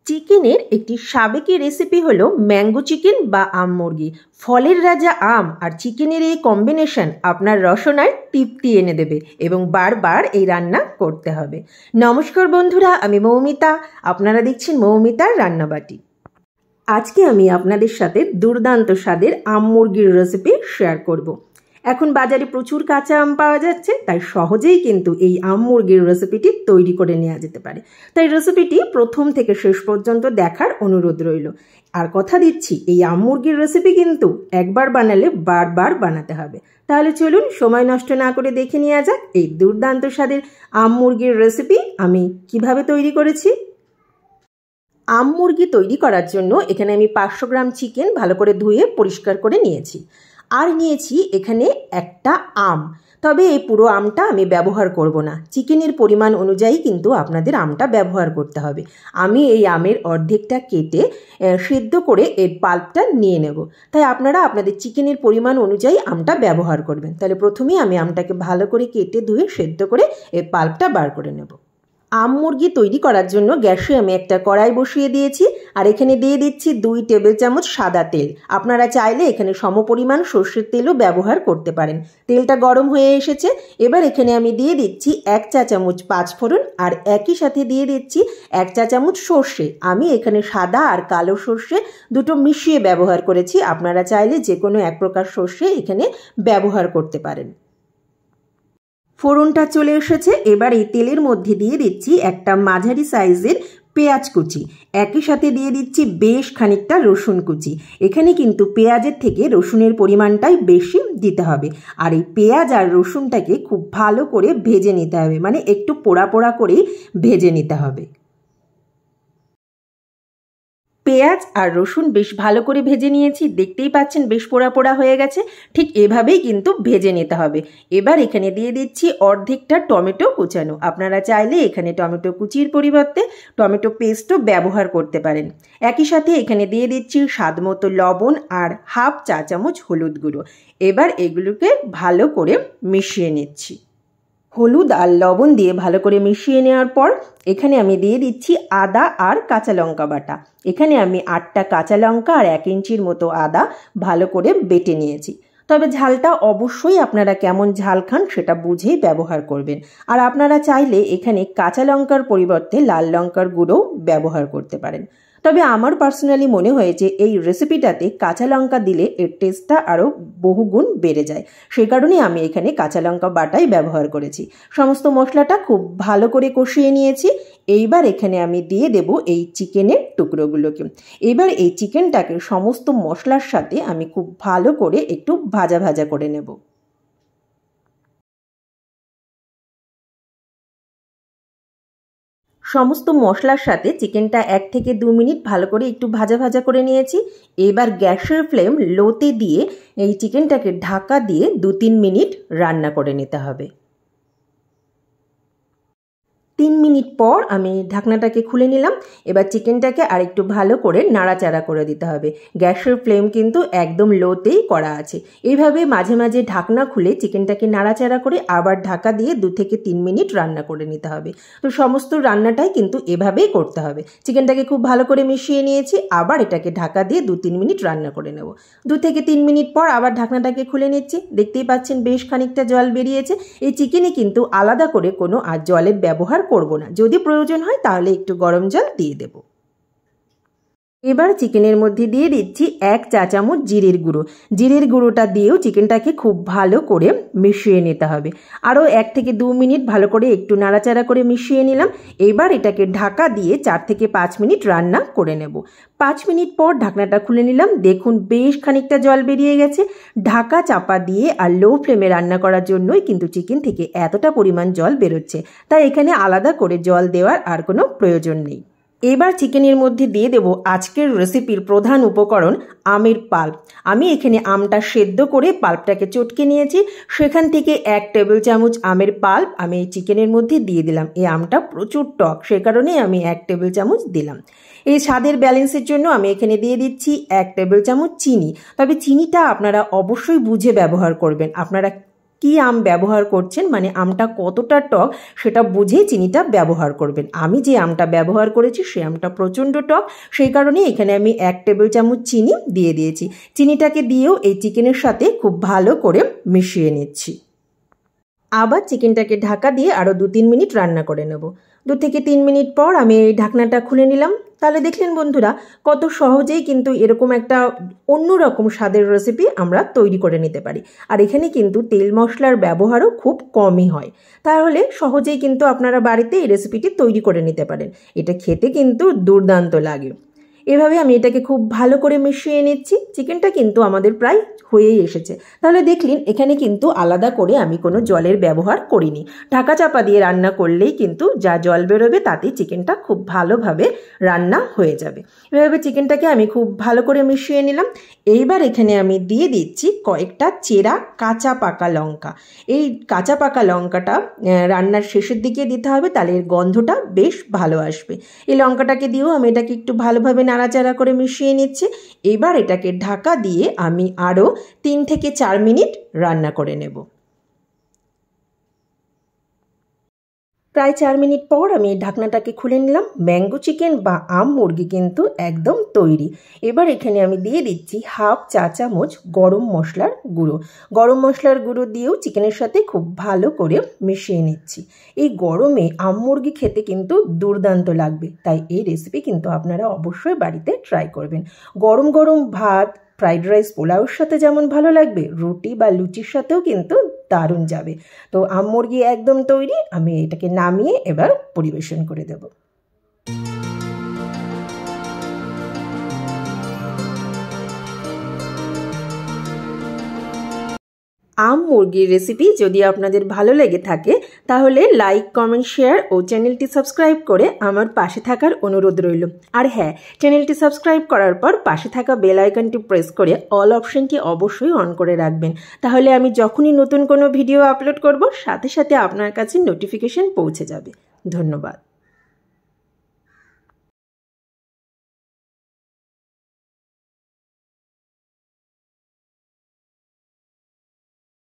চিকেনের একটি সাবেকি রেসিপি হলো ম্যাঙ্গো চিকেন বা আম মুরগি। ফলের রাজা আম আর চিকেনের এই কম্বিনেশন আপনার রসনায় তৃপ্তি এনে দেবে এবং বারবার এই রান্না করতে হবে। নমস্কার বন্ধুরা, আমি মৌমিতা। আপনারা দেখছেন মৌমিতার রান্নাবাটি। আজকে আমি আপনাদের সাথে দুর্দান্ত স্বাদের আম মুরগির রেসিপি শেয়ার করব। এখন বাজারে প্রচুর কাঁচা আম পাওয়া যাচ্ছে, তাই সহজেই কিন্তু এই আম মুরগির রেসিপিটি তৈরি করে নেওয়া যেতে পারে। তাই রেসিপিটি প্রথম থেকে শেষ পর্যন্ত দেখার অনুরোধ রইল। আর কথা দিচ্ছি, এই আম মুরগির রেসিপি কিন্তু একবার বানালে বারবার বানাতে হবে। তাহলে চলুন সময় নষ্ট না করে দেখে নেওয়া যাক এই দুর্দান্ত স্বাদের আম মুরগির রেসিপি আমি কিভাবে তৈরি করেছি। আম মুরগি তৈরি করার জন্য এখানে আমি 500 গ্রাম চিকেন ভালো করে ধুয়ে পরিষ্কার করে নিয়েছি। আর নিয়েছি এখানে একটা আম, তবে এই পুরো আমটা আমি ব্যবহার করব না। চিকেনের পরিমাণ অনুযায়ী কিন্তু আপনাদের আমটা ব্যবহার করতে হবে। আমি এই আমের অর্ধেকটা কেটে সিদ্ধ করে এর পাল্পটা নিয়ে নেব। তাই আপনারা আপনাদের চিকেনের পরিমাণ অনুযায়ী আমটা ব্যবহার করবেন। তাহলে প্রথমেই আমি আমটাকে ভালো করে কেটে ধুয়ে সিদ্ধ করে এর পাল্পটা বার করে নেব। আম মুরগি তৈরি করার জন্য গ্যাসে আমি একটা কড়াই বসিয়ে দিয়েছি, আর এখানে দিয়ে দিচ্ছি 2 টেবিল চামচ সাদা তেল। আপনারা চাইলে এখানে সমপরিমাণ সর্ষের তেলও ব্যবহার করতে পারেন। তেলটা গরম হয়ে এসেছে, এবার এখানে আমি দিয়ে দিচ্ছি 1 চা চামচ পাঁচফোড়ন, আর একই সাথে দিয়ে দিচ্ছি 1 চা চামচ সর্ষে। আমি এখানে সাদা আর কালো সর্ষে দুটো মিশিয়ে ব্যবহার করেছি। আপনারা চাইলে যে কোনো এক প্রকার সর্ষে এখানে ব্যবহার করতে পারেন। ফোড়নটা চলে এসেছে, এবার এই তেলের মধ্যে দিয়ে দিচ্ছি একটা মাঝারি সাইজের পেঁয়াজ কুচি। একই সাথে দিয়ে দিচ্ছি বেশ খানিকটা রসুন কুচি। এখানে কিন্তু পেঁয়াজের থেকে রসুনের পরিমাণটাই বেশি দিতে হবে। আর এই পেঁয়াজ আর রসুনটাকে খুব ভালো করে ভেজে নিতে হবে, মানে একটু পোড়া পোড়া করেই ভেজে নিতে হবে। পেঁয়াজ আর রসুন বেশ ভালো করে ভেজে নিয়েছি, দেখতেই পাচ্ছেন বেশ পোড়া পোড়া হয়ে গেছে। ঠিক এভাবেই কিন্তু ভেজে নিতে হবে। এবার এখানে দিয়ে দিচ্ছি অর্ধেকটা টমেটো কুচানো। আপনারা চাইলে এখানে টমেটো কুচির পরিবর্তে টমেটো পেস্টও ব্যবহার করতে পারেন। একই সাথে এখানে দিয়ে দিচ্ছি স্বাদ মতো লবণ আর হাফ চা চামচ হলুদ গুঁড়ো। এবার এগুলোকে ভালো করে মিশিয়ে নিচ্ছি। হলুদ আর লবণ দিয়ে ভালো করে মিশিয়ে নেওয়ার পর এখানে আমি দিয়ে দিচ্ছি আদা আর কাঁচা লঙ্কা বাটা। এখানে আমি 8টা কাঁচা লঙ্কা আর 1 ইঞ্চির মতো আদা ভালো করে বেটে নিয়েছি। তবে ঝালটা অবশ্যই আপনারা কেমন ঝাল খান সেটা বুঝেই ব্যবহার করবেন। আর আপনারা চাইলে এখানে কাঁচা লঙ্কার পরিবর্তে লাল লঙ্কার গুঁড়ো ব্যবহার করতে পারেন। তবে আমার পার্সোনালি মনে হয়েছে এই রেসিপিটাতে কাঁচা লঙ্কা দিলে এর টেস্টটা আরও বহুগুণ বেড়ে যায়। সেই কারণেই আমি এখানে কাঁচা লঙ্কা বাটাই ব্যবহার করেছি। সমস্ত মশলাটা খুব ভালো করে কষিয়ে নিয়েছি। এইবার এখানে আমি দিয়ে দেব এই চিকেনের টুকরোগুলোকে। এবার এই চিকেনটাকে সমস্ত মশলার সাথে আমি খুব ভালো করে একটু ভাজা ভাজা করে নেব। সমস্ত মশলার সাথে চিকেনটা 1 থেকে 2 মিনিট ভালো করে একটু ভাজা ভাজা করে নিয়েছি। এবার গ্যাসের ফ্লেম লোতে দিয়ে এই চিকেনটাকে ঢাকা দিয়ে 2-3 মিনিট রান্না করে নিতে হবে। 3 মিনিট পর আমি ঢাকনাটাকে খুলে নিলাম। এবার চিকেনটাকে আরেকটু ভালো করে নাড়াচাড়া করে দিতে হবে। গ্যাসের ফ্লেম কিন্তু একদম লোতেই করা আছে। এইভাবে মাঝে মাঝে ঢাকনা খুলে চিকেনটাকে নাড়াচাড়া করে আবার ঢাকা দিয়ে 2 থেকে 3 মিনিট রান্না করে নিতে হবে। তো সমস্ত রান্নাটাই কিন্তু এভাবেই করতে হবে। চিকেনটাকে খুব ভালো করে মিশিয়ে নিয়েছি, আবার এটাকে ঢাকা দিয়ে 2-3 মিনিট রান্না করে নেব। 2 থেকে 3 মিনিট পর আবার ঢাকনাটাকে খুলে নিচ্ছি। দেখতেই পাচ্ছেন বেশ খানিকটা জল বেরিয়েছে। এই চিকেনে কিন্তু আলাদা করে কোনো আর জলের ব্যবহার করব না। যদি প্রয়োজন হয় তাহলে একটু গরম জল দিয়ে দেব। এবার চিকেনের মধ্যে দিয়ে দিচ্ছি 1 চা চামচ জিরের গুঁড়ো। জিরের গুঁড়োটা দিয়েও চিকেনটাকে খুব ভালো করে মিশিয়ে নিতে হবে। আরও 1 থেকে 2 মিনিট ভালো করে একটু নাড়াচাড়া করে মিশিয়ে নিলাম। এবার এটাকে ঢাকা দিয়ে 4 থেকে 5 মিনিট রান্না করে নেব। 5 মিনিট পর ঢাকনাটা খুলে নিলাম। দেখুন বেশ খানিকটা জল বেরিয়ে গেছে। ঢাকা চাপা দিয়ে আর লো ফ্লেমে রান্না করার জন্যই কিন্তু চিকেন থেকে এতটা পরিমাণ জল বেরোচ্ছে। তাই এখানে আলাদা করে জল দেওয়ার আর কোনো প্রয়োজন নেই। এবার চিকেনের মধ্যে দিয়ে দেব আজকের রেসিপির প্রধান উপকরণ আমের পাল্প। আমি এখানে আমটা সেদ্ধ করে পাল্পটাকে চটকে নিয়েছি। সেখান থেকে 1 টেবিল চামচ আমের পাল্প আমি এই চিকেনের মধ্যে দিয়ে দিলাম। এই আমটা প্রচুর টক, সে কারণেই আমি 1 টেবিল চামচ দিলাম। এই স্বাদের ব্যালেন্সের জন্য আমি এখানে দিয়ে দিচ্ছি 1 টেবিল চামচ চিনি। তবে চিনিটা আপনারা অবশ্যই বুঝে ব্যবহার করবেন। আপনারা কি আম ব্যবহার করছেন, মানে আমটা কতটা টক সেটা বুঝেই চিনিটা ব্যবহার করবেন। আমি যে আমটা ব্যবহার করেছি সেই আমটা প্রচণ্ড টক, সেই কারণে এখানে আমি 1 টেবিল চামচ চিনি দিয়ে দিয়েছি। চিনিটাকে দিয়েও এই চিকেনের সাথে খুব ভালো করে মিশিয়ে নিচ্ছি। আবার চিকেনটাকে ঢাকা দিয়ে আরও 2-3 মিনিট রান্না করে নেব। 2 থেকে 3 মিনিট পর আমি এই ঢাকনাটা খুলে নিলাম। তাহলে দেখলেন বন্ধুরা কত সহজেই কিন্তু এরকম একটা অন্যরকম স্বাদের রেসিপি আমরা তৈরি করে নিতে পারি। আর এখানে কিন্তু তেল মশলার ব্যবহারও খুব কমই হয়, তাহলে সহজেই কিন্তু আপনারা বাড়িতে এই রেসিপিটি তৈরি করে নিতে পারেন। এটা খেতে কিন্তু দুর্দান্ত লাগে। এভাবে আমি এটাকে খুব ভালো করে মিশিয়ে নিচ্ছি। চিকেনটা কিন্তু আমাদের প্রায় হয়েই এসেছে। তাহলে দেখলেন এখানে কিন্তু আলাদা করে আমি কোনো জলের ব্যবহার করিনি। ঢাকা চাপা দিয়ে রান্না করলেই কিন্তু যা জল বেরোবে তাতেই চিকেনটা খুব ভালোভাবে রান্না হয়ে যাবে। এভাবে চিকেনটাকে আমি খুব ভালো করে মিশিয়ে নিলাম। এইবার এখানে আমি দিয়ে দিচ্ছি কয়েকটা চেরা কাঁচা পাকা লঙ্কা। এই কাঁচা পাকা লঙ্কাটা রান্নার শেষের দিকে দিতে হবে, তাহলে এর গন্ধটা বেশ ভালো আসবে। এই লঙ্কাটাকে দিয়েও আমি এটাকে একটু ভালোভাবে নাড়াচাড়া করে মিশিয়ে নিচ্ছি। এবার এটাকে ঢাকা দিয়ে আমি আরও 3 থেকে 4 মিনিট রান্না করে নেব। প্রায় 4 মিনিট পর আমি ঢাকনাটাকে খুলে নিলাম। ম্যাঙ্গো চিকেন বা আম মুরগি কিন্তু একদম তৈরি। এবার এখানে আমি দিয়ে দিচ্ছি 1/2 চা চামচ গরম মশলার গুঁড়ো। গরম মশলার গুঁড়ো দিয়েও চিকেনের সাথে খুব ভালো করে মিশিয়ে নিচ্ছি। এই গরমে আম মুরগি খেতে কিন্তু দুর্দান্ত লাগবে, তাই এই রেসিপি কিন্তু আপনারা অবশ্যই বাড়িতে ট্রাই করবেন। গরম গরম ভাত, ফ্রাইড রাইস, পোলাওর সাথে যেমন ভালো লাগবে, রুটি বা লুচির সাথেও কিন্তু দারুণ যাবে। তো আম মুরগি একদম তৈরি। আমি এটাকে নামিয়ে এবার পরিবেশন করে দেব। আম মুরগির রেসিপি যদি আপনাদের ভালো লেগে থাকে তাহলে লাইক, কমেন্ট, শেয়ার ও চ্যানেলটি সাবস্ক্রাইব করে আমার পাশে থাকার অনুরোধ রইল। আর হ্যাঁ, চ্যানেলটি সাবস্ক্রাইব করার পর পাশে থাকা বেল আইকনটি প্রেস করে অল অপশনটি অবশ্যই অন করে রাখবেন। তাহলে আমি যখনই নতুন কোনো ভিডিও আপলোড করব সাথে সাথে আপনার কাছে নোটিফিকেশন পৌঁছে যাবে। ধন্যবাদ।